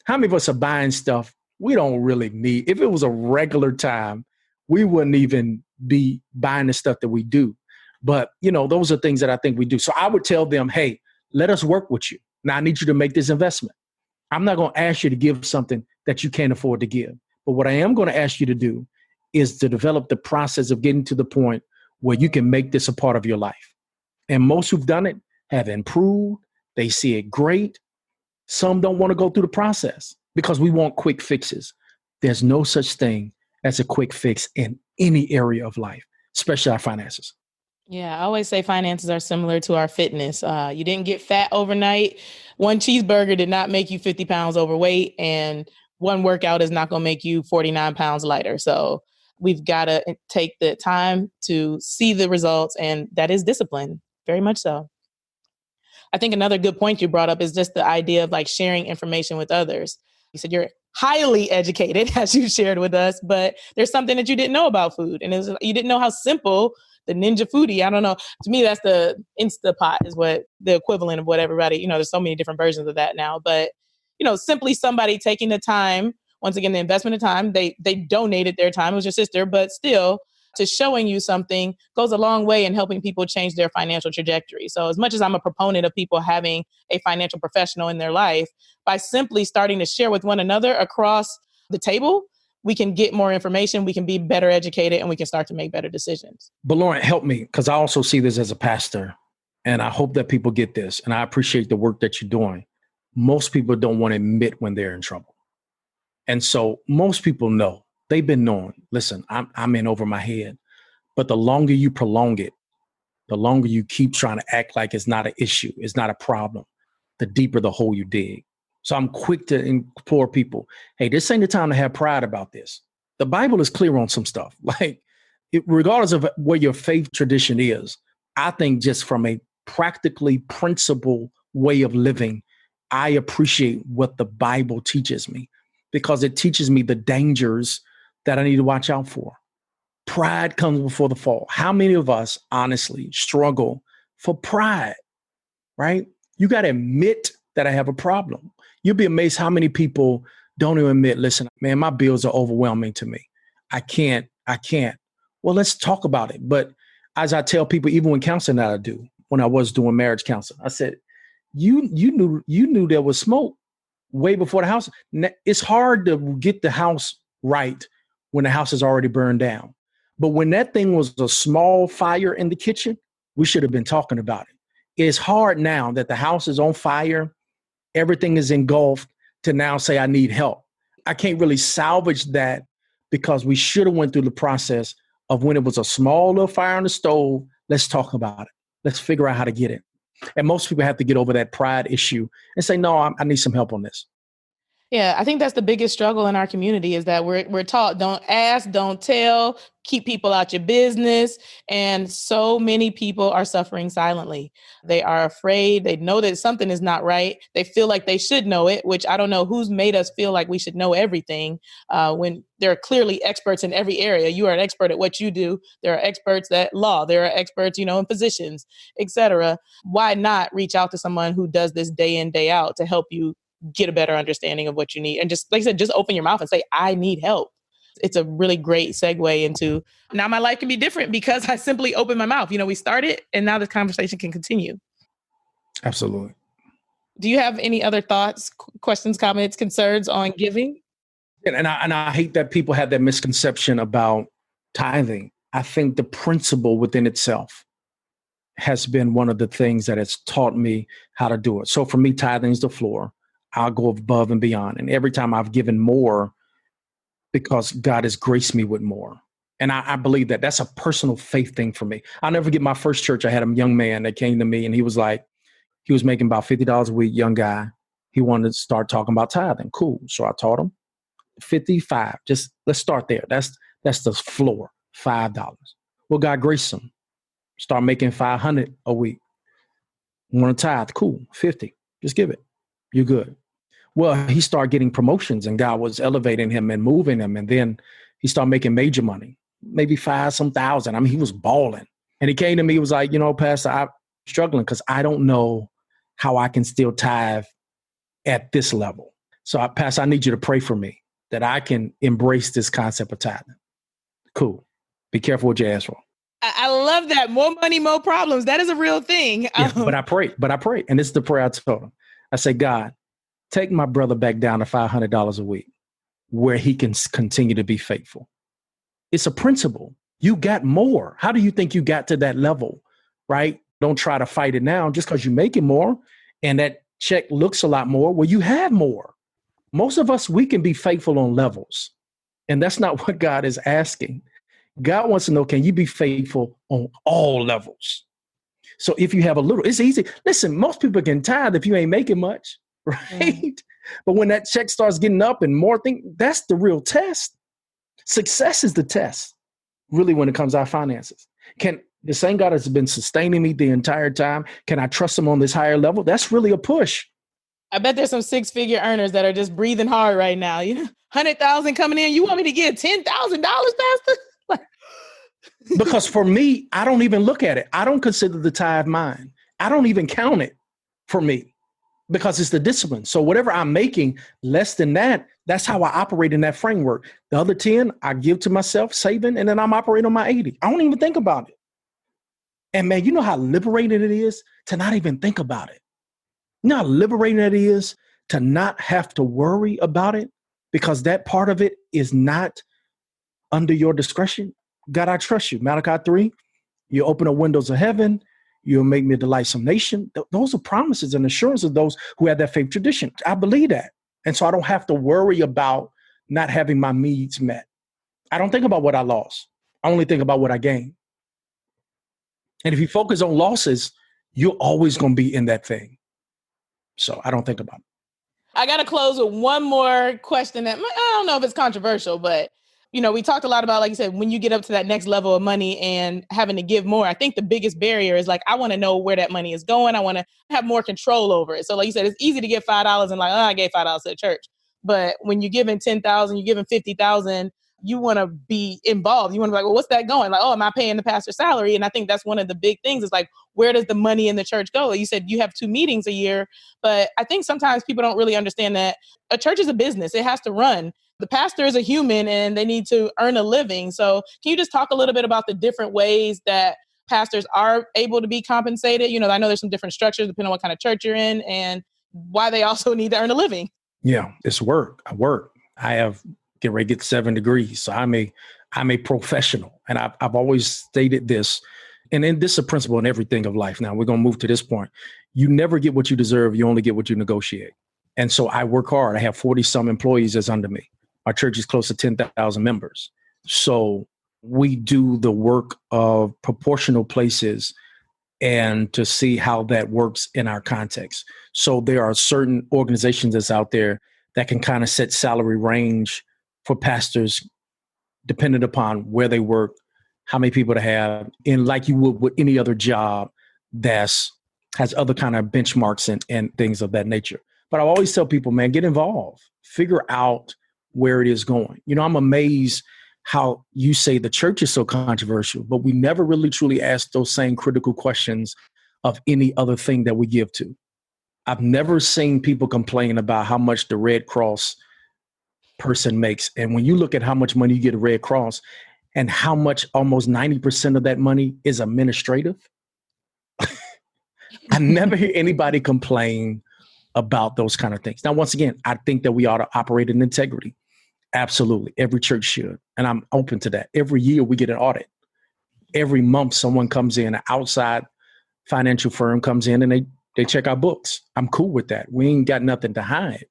How many of us are buying stuff we don't really need? If it was a regular time, we wouldn't even be buying the stuff that we do. But, you know, those are things that I think we do. So I would tell them, hey, let us work with you. Now I need you to make this investment. I'm not going to ask you to give something that you can't afford to give. But what I am going to ask you to do is to develop the process of getting to the point where you can make this a part of your life. And most who've done it have improved. They see it great. Some don't want to go through the process because we want quick fixes. There's no such thing as a quick fix in any area of life, especially our finances. Yeah, I always say finances are similar to our fitness. You didn't get fat overnight. One cheeseburger did not make you 50 pounds overweight, and one workout is not going to make you 49 pounds lighter. So we've got to take the time to see the results, and that is discipline, very much so. I think another good point you brought up is just the idea of like sharing information with others. You said you're highly educated, as you shared with us, but there's something that you didn't know about food. And you didn't know how simple the Ninja Foodie, I don't know. To me, that's the Instapot is what the equivalent of what everybody, you know, there's so many different versions of that now. But, you know, simply somebody taking the time, once again, the investment of time, they donated their time. It was your sister, but still, to showing you something goes a long way in helping people change their financial trajectory. So as much as I'm a proponent of people having a financial professional in their life, by simply starting to share with one another across the table, we can get more information, we can be better educated, and we can start to make better decisions. But Lauren, help me, because I also see this as a pastor, and I hope that people get this, and I appreciate the work that you're doing. most people don't want to admit when they're in trouble. And so most people know, they've been knowing, listen, I'm in over my head. But the longer you prolong it, the longer you keep trying to act like it's not an issue, it's not a problem, the deeper the hole you dig. So I'm quick to implore people, hey, this ain't the time to have pride about this. The Bible is clear on some stuff. Like, regardless of where your faith tradition is, I think just from a practically principled way of living, I appreciate what the Bible teaches me because it teaches me the dangers that I need to watch out for. Pride comes before the fall. How many of us honestly struggle for pride, right? You got to admit that I have a problem. You'll be amazed how many people don't even admit, listen, man, my bills are overwhelming to me. I can't. Well, let's talk about it. But as I tell people, even when counseling that I do, when I was doing marriage counseling, I said, you knew there was smoke way before the house. It's hard to get the house right when the house is already burned down. But when that thing was a small fire in the kitchen, we should have been talking about it. It's hard now that the house is on fire, everything is engulfed, to now say I need help. I can't really salvage that because we should have went through the process of when it was a small little fire on the stove, let's talk about it. Let's figure out how to get it. And most people have to get over that pride issue and say, no, I need some help on this. Yeah, I think that's the biggest struggle in our community is that we're taught, don't ask, don't tell, keep people out your business. And so many people are suffering silently. They are afraid. They know that something is not right. They feel like they should know it, which I don't know who's made us feel like we should know everything when there are clearly experts in every area. You are an expert at what you do. There are experts at law. There are experts, in physicians, et cetera. Why not reach out to someone who does this day in, day out to help you get a better understanding of what you need? And just, like I said, just open your mouth and say, I need help. It's a really great segue into now my life can be different because I simply opened my mouth. We started and now this conversation can continue. Absolutely. Do you have any other thoughts, questions, comments, concerns on giving? And I hate that people have that misconception about tithing. I think the principle within itself has been one of the things that has taught me how to do it. So for me, tithing is the floor. I'll go above and beyond. And every time I've given more because God has graced me with more. And I believe that that's a personal faith thing for me. I'll never forget my first church. I had a young man that came to me and he was making about $50 a week, young guy. He wanted to start talking about tithing. Cool. So I taught him 55. Just let's start there. That's the floor, $5. Well, God graced him. Start making 500 a week. Want to tithe? Cool. 50. Just give it. You're good. Well, he started getting promotions and God was elevating him and moving him. And then he started making major money, maybe 5,000. I mean, he was balling. And he came to me, he was like, Pastor, I'm struggling because I don't know how I can still tithe at this level. So Pastor, I need you to pray for me that I can embrace this concept of tithing. Cool. Be careful what you ask for. I love that. More money, more problems. That is a real thing. Yeah, but I prayed. And this is the prayer I told him. I said, God, take my brother back down to $500 a week where he can continue to be faithful. It's a principle. You got more. How do you think you got to that level, right? Don't try to fight it now just because you're making more and that check looks a lot more. Well, you have more. Most of us, we can be faithful on levels. And that's not what God is asking. God wants to know, can you be faithful on all levels? So if you have a little, it's easy. Listen, most people can tithe if you ain't making much, right? Mm. But when that check starts getting up and more things, that's the real test. Success is the test, really, when it comes to our finances. Can the same God has been sustaining me the entire time, can I trust him on this higher level? That's really a push. I bet there's some six-figure earners that are just breathing hard right now. 100,000 coming in. You want me to get $10,000, Pastor? Because for me, I don't even look at it. I don't consider the tithe mine. I don't even count it for me because it's the discipline. So whatever I'm making less than that, that's how I operate in that framework. The other 10, I give to myself, saving, and then I'm operating on my 80. I don't even think about it. And man, you know how liberating it is to not even think about it. You know how liberating it is to not have to worry about it because that part of it is not under your discretion. God, I trust you. Malachi 3, you open the windows of heaven. You'll make me a delightsome nation. Those are promises and assurances of those who have that faith tradition. I believe that. And so I don't have to worry about not having my needs met. I don't think about what I lost. I only think about what I gained. And if you focus on losses, you're always going to be in that thing. So I don't think about it. I got to close with one more question that I don't know if it's controversial, but we talked a lot about, like you said, when you get up to that next level of money and having to give more, I think the biggest barrier is like, I want to know where that money is going. I want to have more control over it. So like you said, it's easy to give $5 and like, oh, I gave $5 to the church. But when you're giving 10,000, you're giving 50,000, you want to be involved. You want to be like, well, what's that going? Like, oh, am I paying the pastor's salary? And I think that's one of the big things is like, where does the money in the church go? You said you have 2 meetings a year, but I think sometimes people don't really understand that a church is a business. It has to run. The pastor is a human and they need to earn a living. So can you just talk a little bit about the different ways that pastors are able to be compensated? I know there's some different structures depending on what kind of church you're in and why they also need to earn a living. Yeah, it's work. I work. I have get ready to get 7 degrees. So I'm a professional. And I've always stated this. And then this is a principle in everything of life. Now we're going to move to this point. You never get what you deserve. You only get what you negotiate. And so I work hard. I have 40 some employees that's under me. Our church is close to 10,000 members. So we do the work of proportional places and to see how that works in our context. So there are certain organizations that's out there that can kind of set salary range for pastors dependent upon where they work, how many people to have, and like you would with any other job has other kind of benchmarks and things of that nature. But I always tell people, man, get involved, figure out where it is going. I'm amazed how you say the church is so controversial, but we never really truly ask those same critical questions of any other thing that we give to. I've never seen people complain about how much the Red Cross person makes. And when you look at how much money you get at Red Cross and how much almost 90% of that money is administrative, I never hear anybody complain about those kind of things. Now, once again, I think that we ought to operate in integrity. Absolutely. Every church should. And I'm open to that. Every year we get an audit. Every month someone comes in, an outside financial firm comes in and they check our books. I'm cool with that. We ain't got nothing to hide.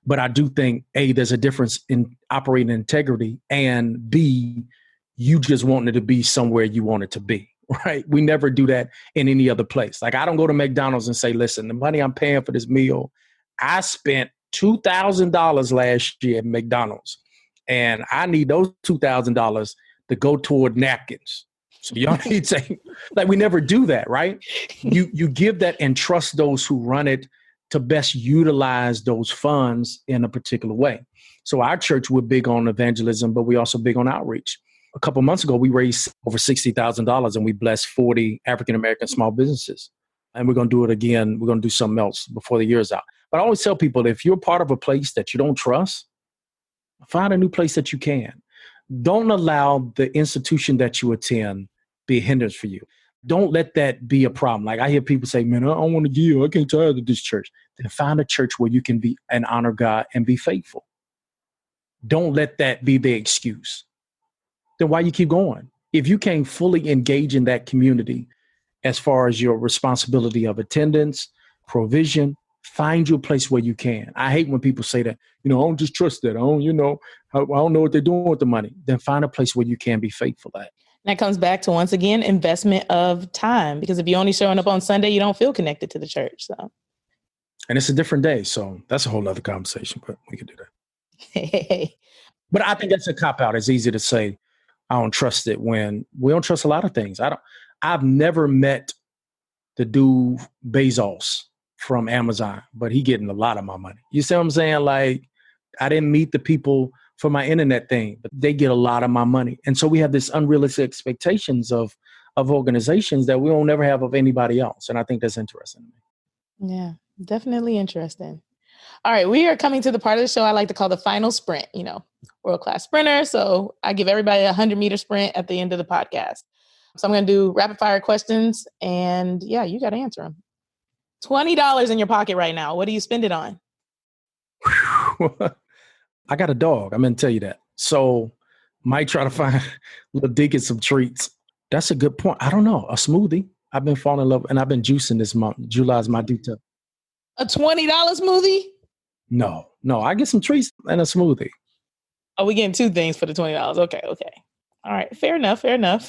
But I do think, A, there's a difference in operating integrity, and B, you just want it to be somewhere you want it to be, right? We never do that in any other place. Like I don't go to McDonald's and say, listen, the money I'm paying for this meal, I spent $2,000 last year at McDonald's, and I need those $2,000 to go toward napkins. So y'all need to, like, we never do that, right? You give that and trust those who run it to best utilize those funds in a particular way. So our church, we're big on evangelism, but we're also big on outreach. A couple months ago, we raised over $60,000 and we blessed 40 African-American small businesses. And we're going to do it again. We're going to do something else before the year's out. But I always tell people, if you're part of a place that you don't trust, find a new place that you can. Don't allow the institution that you attend be a hindrance for you. Don't let that be a problem. Like I hear people say, man, I don't want to give. I can't tithe to this church. Then find a church where you can be and honor God and be faithful. Don't let that be the excuse. Then why you keep going? If you can't fully engage in that community as far as your responsibility of attendance, provision, find your place where you can. I hate when people say that, I don't just trust that. I don't know what they're doing with the money. Then find a place where you can be faithful at. That comes back to, once again, investment of time. Because if you're only showing up on Sunday, you don't feel connected to the church. So, and it's a different day. So that's a whole other conversation, but we could do that. Hey. But I think that's a cop-out. It's easy to say, I don't trust it when we don't trust a lot of things. I've never met the dude Bezos from Amazon, but he getting a lot of my money. You see what I'm saying? Like, I didn't meet the people for my internet thing, but they get a lot of my money. And so we have this unrealistic expectations of organizations that we won't ever have of anybody else. And I think that's interesting to me. Yeah, definitely interesting. All right, we are coming to the part of the show I like to call the final sprint, world-class sprinter. So I give everybody a 100-meter sprint at the end of the podcast. So I'm going to do rapid fire questions and you got to answer them. $20 in your pocket right now. What do you spend it on? I got a dog. I'm going to tell you that. So might try to find little Deacon some treats. That's a good point. I don't know. A smoothie. I've been falling in love and I've been juicing this month. July's my due to. A $20 smoothie? No, I get some treats and a smoothie. Oh, we getting two things for the $20. Okay. All right. Fair enough.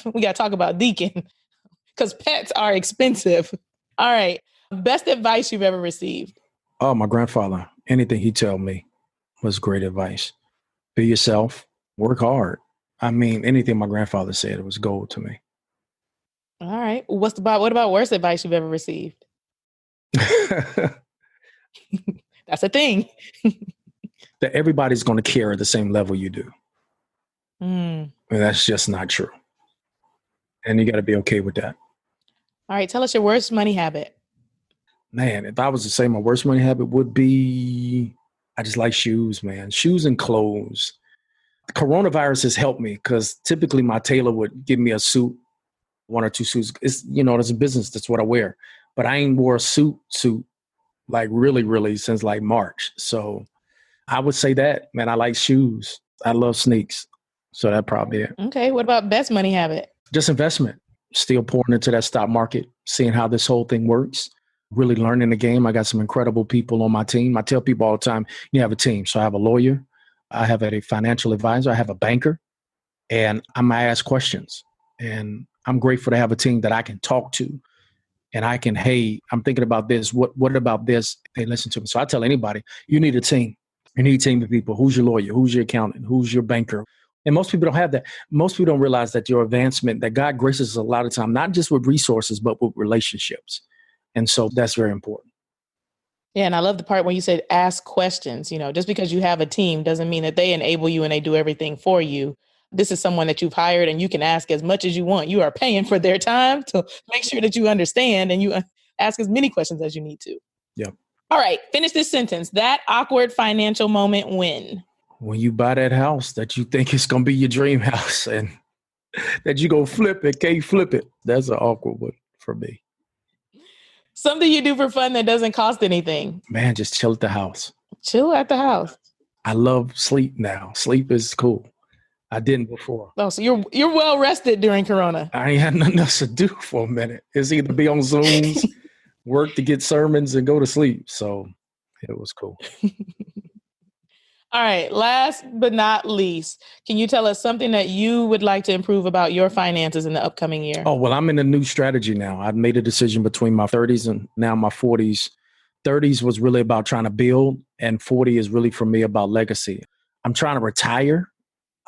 We got to talk about Deacon because pets are expensive. All right. Best advice you've ever received? Oh, my grandfather. Anything he told me was great advice. Be yourself. Work hard. I mean, anything my grandfather said, it was gold to me. All right. What about worst advice you've ever received? That's a thing. That everybody's going to care at the same level you do. Mm. And that's just not true. And you got to be okay with that. All right. Tell us your worst money habit. Man, if I was to say my worst money habit would be, I just like shoes, man. Shoes and clothes. The coronavirus has helped me because typically my tailor would give me a suit, one or two suits. It's, there's a business. That's what I wear. But I ain't wore a suit like really since like March. So I would say that, man, I like shoes. I love sneaks. So that probably it. Okay. What about best money habit? Just investment. Still pouring into that stock market, seeing how this whole thing works, really learning the game. I got some incredible people on my team. I tell people all the time, you have a team. So I have a lawyer. I have a financial advisor. I have a banker. And I might ask questions. And I'm grateful to have a team that I can talk to. And I can, hey, I'm thinking about this. What about this? They listen to me. So I tell anybody, you need a team. You need a team of people. Who's your lawyer? Who's your accountant? Who's your banker? And most people don't have that. Most people don't realize that your advancement, that God graces us a lot of time, not just with resources, but with relationships. And so that's very important. Yeah. And I love the part when you said ask questions. Just because you have a team doesn't mean that they enable you and they do everything for you. This is someone that you've hired and you can ask as much as you want. You are paying for their time to make sure that you understand and you ask as many questions as you need to. Yeah. All right. Finish this sentence. That awkward financial moment when you buy that house that you think is going to be your dream house and that you go flip it, can't flip it. That's an awkward one for me. Something you do for fun that doesn't cost anything. Man, just chill at the house. Chill at the house. I love sleep now. Sleep is cool. I didn't before. Oh, so you're well rested during Corona. I ain't had nothing else to do for a minute. It's either be on Zooms, work to get sermons, and go to sleep. So it was cool. All right. Last but not least, can you tell us something that you would like to improve about your finances in the upcoming year? Oh, well, I'm in a new strategy now. I've made a decision between my 30s and now my 40s. 30s was really about trying to build, and 40 is really for me about legacy. I'm trying to retire.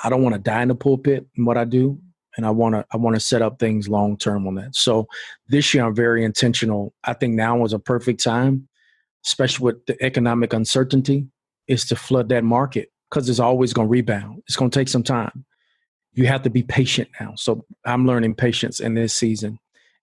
I don't want to die in the pulpit in what I do. And I want to set up things long term on that. So this year I'm very intentional. I think now was a perfect time, especially with the economic uncertainty, is to flood that market because it's always going to rebound. It's going to take some time. You have to be patient now. So I'm learning patience in this season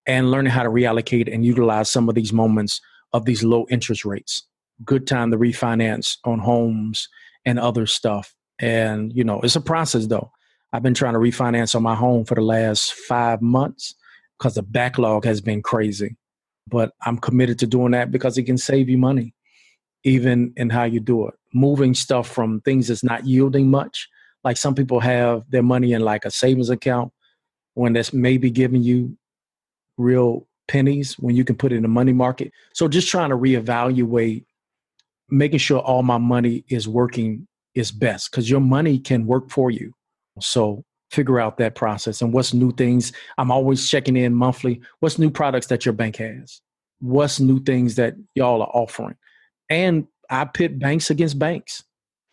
and learning how to reallocate and utilize some of these moments of these low interest rates. Good time to refinance on homes and other stuff. And, it's a process though. I've been trying to refinance on my home for the last 5 months because the backlog has been crazy. But I'm committed to doing that because it can save you money, even in how you do it. Moving stuff from things that's not yielding much. Like some people have their money in like a savings account when that's maybe giving you real pennies when you can put it in the money market. So just trying to reevaluate, making sure all my money is working is best because your money can work for you. So figure out that process and what's new things. I'm always checking in monthly. What's new products that your bank has? What's new things that y'all are offering? And I pit banks against banks.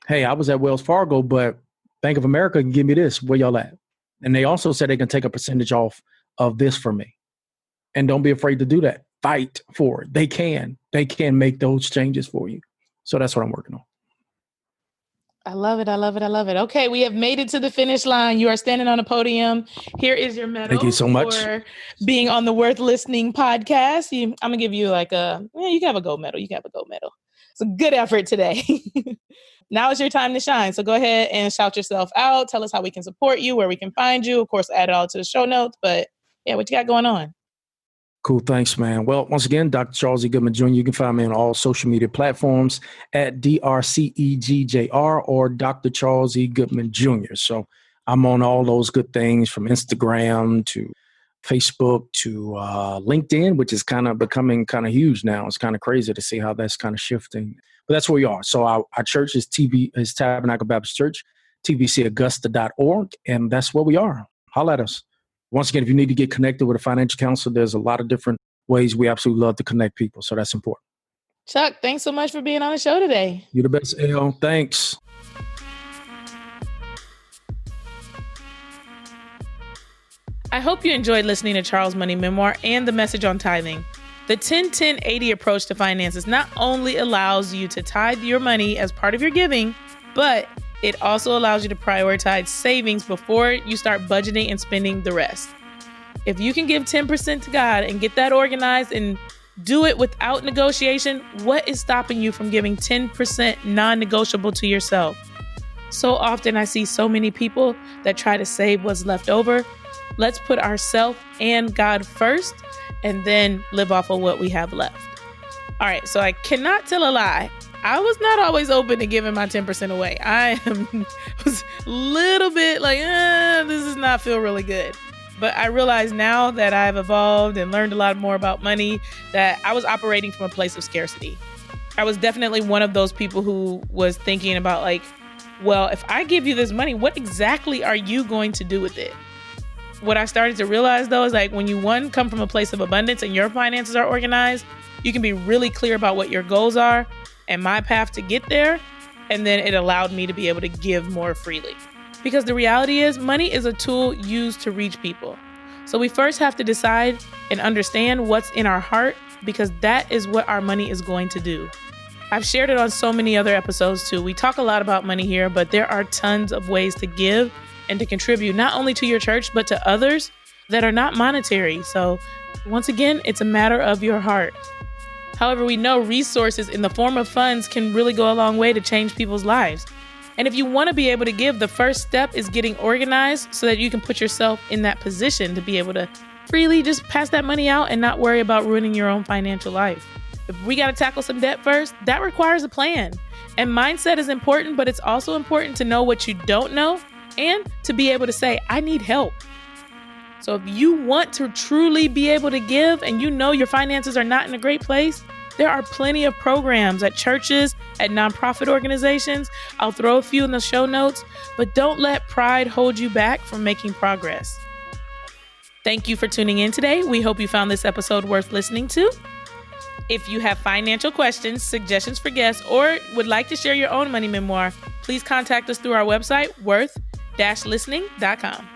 Hey, I was at Wells Fargo, but Bank of America can give me this. Where y'all at? And they also said they can take a percentage off of this for me. And don't be afraid to do that. Fight for it. They can make those changes for you. So that's what I'm working on. I love it. Okay, we have made it to the finish line. You are standing on a podium. Here is your medal. Thank you so much for being on the Worth Listening podcast. I'm going to give you you can have a gold medal. It's a good effort today. Now is your time to shine. So go ahead and shout yourself out. Tell us how we can support you, where we can find you. Of course, add it all to the show notes. But yeah, what you got going on? Cool. Thanks, man. Well, once again, Dr. Charles E. Goodman Jr. You can find me on all social media platforms at DRCEGJR or Dr. Charles E. Goodman Jr. So I'm on all those good things from Instagram to Facebook to LinkedIn, which is kind of becoming kind of huge now. It's kind of crazy to see how that's kind of shifting. But that's where we are. So our church is Tabernacle Baptist Church, tbcaugusta.org, and that's where we are. Holla at us. Once again, if you need to get connected with a financial counselor, there's a lot of different ways. We absolutely love to connect people. So that's important. Chuck, thanks so much for being on the show today. You're the best, Al. Thanks. I hope you enjoyed listening to Charles' Money Memoir and the message on tithing. The 10-10-80 approach to finances not only allows you to tithe your money as part of your giving, but it also allows you to prioritize savings before you start budgeting and spending the rest. If you can give 10% to God and get that organized and do it without negotiation, what is stopping you from giving 10% non-negotiable to yourself? So often I see so many people that try to save what's left over. Let's put ourselves and God first and then live off of what we have left. All right, so I cannot tell a lie. I was not always open to giving my 10% away. Was a little bit like, this does not feel really good. But I realize now that I've evolved and learned a lot more about money that I was operating from a place of scarcity. I was definitely one of those people who was thinking about like, well, if I give you this money, what exactly are you going to do with it? What I started to realize though is like when you come from a place of abundance and your finances are organized, you can be really clear about what your goals are and my path to get there. And then it allowed me to be able to give more freely. Because the reality is money is a tool used to reach people. So we first have to decide and understand what's in our heart because that is what our money is going to do. I've shared it on so many other episodes too. We talk a lot about money here, but there are tons of ways to give and to contribute not only to your church, but to others that are not monetary. So once again, it's a matter of your heart. However, we know resources in the form of funds can really go a long way to change people's lives. And if you want to be able to give, the first step is getting organized so that you can put yourself in that position to be able to freely just pass that money out and not worry about ruining your own financial life. If we got to tackle some debt first, that requires a plan. And mindset is important, but it's also important to know what you don't know and to be able to say, I need help. So if you want to truly be able to give and you know your finances are not in a great place, there are plenty of programs at churches, at nonprofit organizations. I'll throw a few in the show notes, but don't let pride hold you back from making progress. Thank you for tuning in today. We hope you found this episode worth listening to. If you have financial questions, suggestions for guests, or would like to share your own money memoir, please contact us through our website, worth-listening.com.